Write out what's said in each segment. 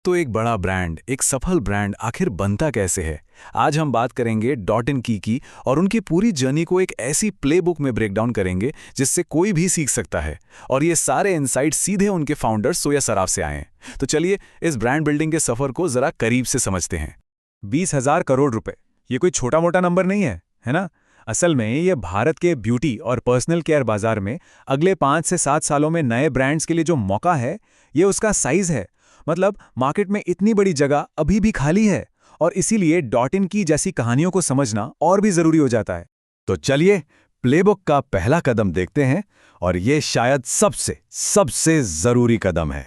तो एक बड़ा ब्रांड, एक सफल ब्रांड आखिर बनता कैसे है? आज हम बात करेंगे डॉट इन की और उनकी पूरी जर्नी को एक ऐसी प्लेबुक में ब्रेक डाउन करेंगे जिससे कोई भी सीख सकता है। और ये सारे इनसाइट सीधे उनके फाउंडर सोया सराफ से आए हैं। तो चलिए इस ब्रांड बिल्डिंग के सफर को जरा करीब से समझते हैं। 20,000 करोड़ रुपए, ये कोई छोटा मोटा नंबर नहीं है ना? असल में ये भारत के ब्यूटी और पर्सनल केयर बाजार में अगले 5 से 7 सालों में नए ब्रांड्स के लिए जो मौका है, ये उसका साइज है। मतलब मार्केट में इतनी बड़ी जगह अभी भी खाली है, और इसीलिए डॉट इन की जैसी कहानियों को समझना और भी जरूरी हो जाता है। तो चलिए प्लेबुक का पहला कदम देखते हैं, और ये शायद सबसे जरूरी कदम है,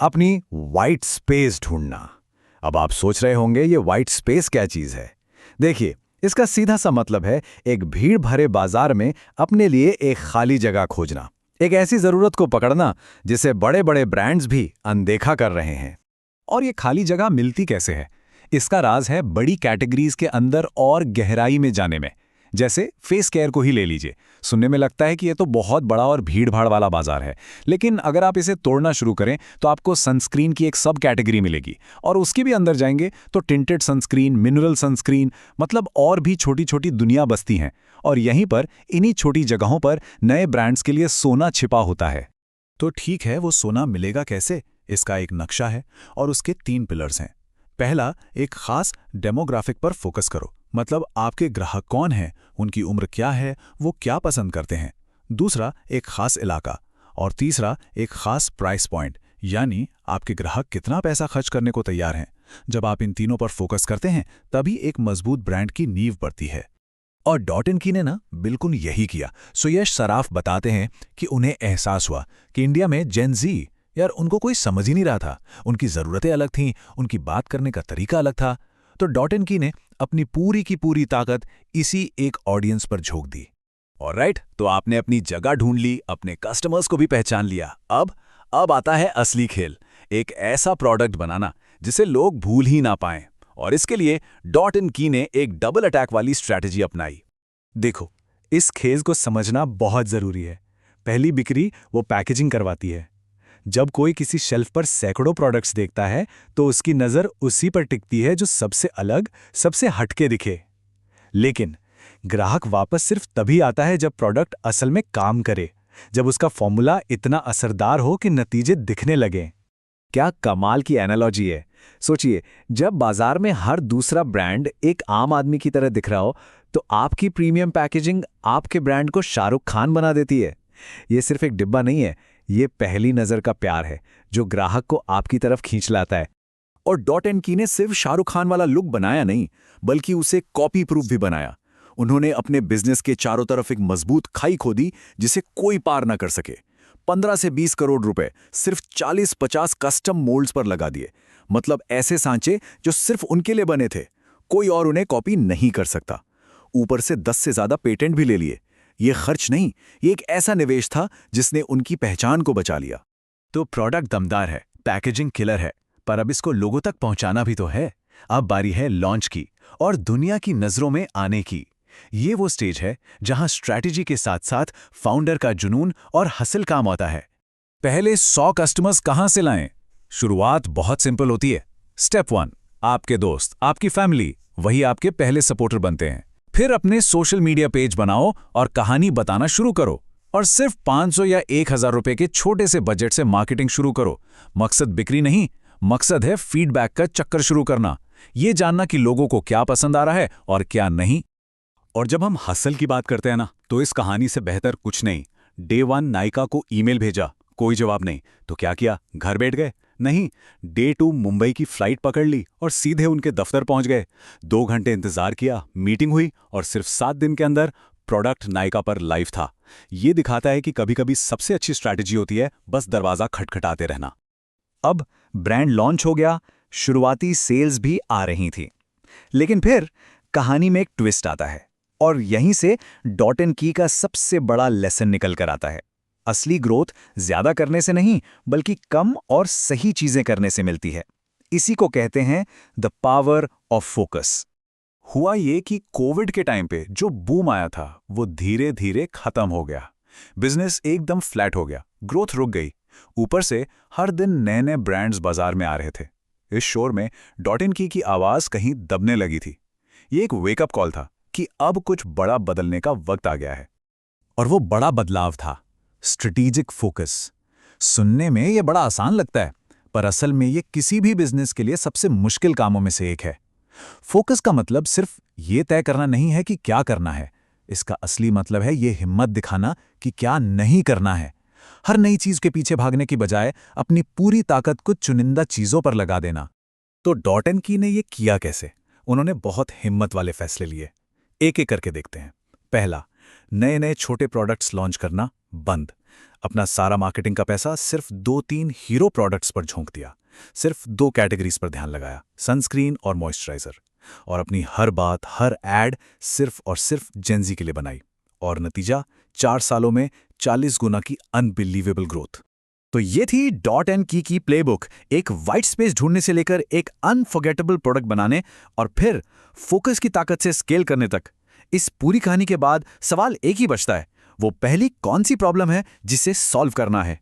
अपनी वाइट स्पेस ढूंढना। अब आप सोच रहे होंगे ये वाइट स्पेस क्या चीज है? देखिए, इसका सीधा सा मतलब है एक भीड़ भरे बाजार में अपने लिए एक खाली जगह खोजना, एक ऐसी जरूरत को पकड़ना जिसे बड़े बड़े ब्रांड्स भी अनदेखा कर रहे हैं। और ये खाली जगह मिलती कैसे है? इसका राज है बड़ी कैटेगरीज के अंदर और गहराई में जाने में। जैसे फेस केयर को ही ले लीजिए। सुनने में लगता है कि ये तो बहुत बड़ा और भीड़-भाड़ वाला बाजार है, लेकिन अगर आप इसे तोड़ना शुरू करें तो आपको सनस्क्रीन की एक सब कैटेगरी मिलेगी, और उसके भी अंदर जाएंगे तो टिंटेड सनस्क्रीन, मिनरल सनस्क्रीन, मतलब और भी छोटी छोटी दुनिया बसती हैं। और यहीं पर इन्हीं छोटी जगहों पर नए ब्रांड्स के लिए सोना छिपा होता है। तो ठीक है, वो सोना मिलेगा कैसे? इसका एक नक्शा है और उसके 3 पिलर्स हैं। पहला, एक खास डेमोग्राफिक पर फोकस करो, मतलब आपके ग्राहक कौन हैं, उनकी उम्र क्या है, वो क्या पसंद करते हैं। दूसरा, एक खास इलाका। और तीसरा, एक खास प्राइस पॉइंट, यानी आपके ग्राहक कितना पैसा खर्च करने को तैयार हैं। जब आप इन तीनों पर फोकस करते हैं तभी एक मजबूत ब्रांड की नींव पड़ती है। और डॉट इन की ने ना बिल्कुल यही किया। सोयश सराफ बताते हैं कि उन्हें एहसास हुआ कि इंडिया में जेन ज़ी, यार उनको कोई समझ ही नहीं रहा था। उनकी ज़रूरतें अलग थीं, उनकी बात करने का तरीका अलग था। तो डॉट इन की ने अपनी पूरी की पूरी ताकत इसी एक ऑडियंस पर झोंक दी। ऑलराइट, तो आपने अपनी जगह ढूंढ ली, अपने कस्टमर्स को भी पहचान लिया। अब आता है असली खेल, एक ऐसा प्रोडक्ट बनाना जिसे लोग भूल ही ना पाएं। और इसके लिए डॉट इन की ने एक डबल अटैक वाली स्ट्रैटेजी अपनाई। देखो, इस खेज को समझना बहुत जरूरी है। पहली बिक्री वो पैकेजिंग करवाती है। जब कोई किसी शेल्फ पर सैकड़ों प्रोडक्ट्स देखता है तो उसकी नज़र उसी पर टिकती है जो सबसे अलग, सबसे हटके दिखे। लेकिन ग्राहक वापस सिर्फ तभी आता है जब प्रोडक्ट असल में काम करे, जब उसका फॉर्मूला इतना असरदार हो कि नतीजे दिखने लगें। क्या कमाल की एनालॉजी है। सोचिए, जब बाजार में हर दूसरा ब्रांड एक आम आदमी की तरह दिख रहा हो, तो आपकी प्रीमियम पैकेजिंग आपके ब्रांड को शाहरुख खान बना देती है। ये सिर्फ एक डिब्बा नहीं है, ये पहली नज़र का प्यार है जो ग्राहक को आपकी तरफ खींच लाता है। और डॉट इन की ने सिर्फ शाहरुख खान वाला लुक बनाया नहीं, बल्कि उसे कॉपी प्रूफ भी बनाया। उन्होंने अपने बिजनेस के चारों तरफ एक मजबूत खाई खोदी जिसे कोई पार ना कर सके। 15 से 20 करोड़ रुपए सिर्फ 40-50 कस्टम मोल्ड्स पर लगा दिए। मतलब ऐसे सांचे जो सिर्फ उनके लिए बने थे, कोई और उन्हें कॉपी नहीं कर सकता। ऊपर से 10 से ज्यादा पेटेंट भी ले लिए। ये खर्च नहीं, ये एक ऐसा निवेश था जिसने उनकी पहचान को बचा लिया। तो प्रोडक्ट दमदार है, पैकेजिंग किलर है, पर अब इसको लोगों तक पहुंचाना भी तो है। अब बारी है लॉन्च की और दुनिया की नजरों में आने की। ये वो स्टेज है जहां स्ट्रैटेजी के साथ साथ फाउंडर का जुनून और हसल काम आता है। पहले 100 कस्टमर्स कहां से लाएं? शुरुआत बहुत सिंपल होती है। स्टेप 1, आपके दोस्त, आपकी फैमिली, वही आपके पहले सपोर्टर बनते हैं। फिर अपने सोशल मीडिया पेज बनाओ और कहानी बताना शुरू करो। और सिर्फ 500 या 1000 रुपए के छोटे से बजट से मार्केटिंग शुरू करो। मकसद बिक्री नहीं, मकसद है फीडबैक का चक्कर शुरू करना, ये जानना कि लोगों को क्या पसंद आ रहा है और क्या नहीं। और जब हम हसल की बात करते हैं ना, तो इस कहानी से बेहतर कुछ नहीं। डे 1 नायिका को ईमेल भेजा, कोई जवाब नहीं, तो क्या किया? घर बैठ गए? नहीं, डे 2 मुंबई की फ्लाइट पकड़ ली और सीधे उनके दफ्तर पहुंच गए। 2 घंटे इंतजार किया, मीटिंग हुई, और सिर्फ 7 दिन के अंदर प्रोडक्ट नायिका पर लाइव था। ये दिखाता है कि कभी कभी सबसे अच्छी स्ट्रैटेजी होती है बस दरवाजा खटखटाते रहना। अब ब्रांड लॉन्च हो गया, शुरुआती सेल्स भी आ रही थी। लेकिन फिर कहानी में एक ट्विस्ट आता है, और यहीं से डॉट इन की का सबसे बड़ा लेसन निकल कर आता है। असली ग्रोथ ज्यादा करने से नहीं, बल्कि कम और सही चीजें करने से मिलती है। इसी को कहते हैं द पावर ऑफ फोकस। हुआ ये कि कोविड के टाइम पे जो बूम आया था वो धीरे धीरे खत्म हो गया। बिजनेस एकदम फ्लैट हो गया, ग्रोथ रुक गई। ऊपर से हर दिन नए नए ब्रांड्स बाजार में आ रहे थे। इस शोर में डॉट एंड की आवाज़ कहीं दबने लगी थी। ये एक वेकअप कॉल था कि अब कुछ बड़ा बदलने का वक्त आ गया है। और वो बड़ा बदलाव था स्ट्रेटेजिक फोकस। सुनने में ये बड़ा आसान लगता है, पर असल में ये किसी भी बिजनेस के लिए सबसे मुश्किल कामों में से एक है। फोकस का मतलब सिर्फ ये तय करना नहीं है कि क्या करना है। इसका असली मतलब है ये हिम्मत दिखाना कि क्या नहीं करना है। हर नई चीज के पीछे भागने की बजाय अपनी पूरी ताकत को चुनिंदा चीजों पर लगा देना। तो डॉट एंड की ने ये किया कैसे? उन्होंने बहुत हिम्मत वाले फैसले लिए। एक एक करके देखते हैं। पहला, नए नए छोटे प्रोडक्ट्स लॉन्च करना बंद। अपना सारा मार्केटिंग का पैसा सिर्फ 2-3 हीरो प्रोडक्ट्स पर झोंक दिया। सिर्फ 2 कैटेगरीज पर ध्यान लगाया, सनस्क्रीन और मॉइस्चराइजर। और अपनी हर बात, हर एड सिर्फ और सिर्फ जेंजी के लिए बनाई। और नतीजा, 4 सालों में 40 गुना की अनबिलीवेबल ग्रोथ। तो ये थी डॉट एंड की प्लेबुक, एक वाइट स्पेस ढूंढने से लेकर एक अनफॉरगेटेबल प्रोडक्ट बनाने और फिर फोकस की ताकत से स्केल करने तक। इस पूरी कहानी के बाद सवाल एक ही बचता है, वो पहली कौन सी प्रॉब्लम है जिसे सॉल्व करना है।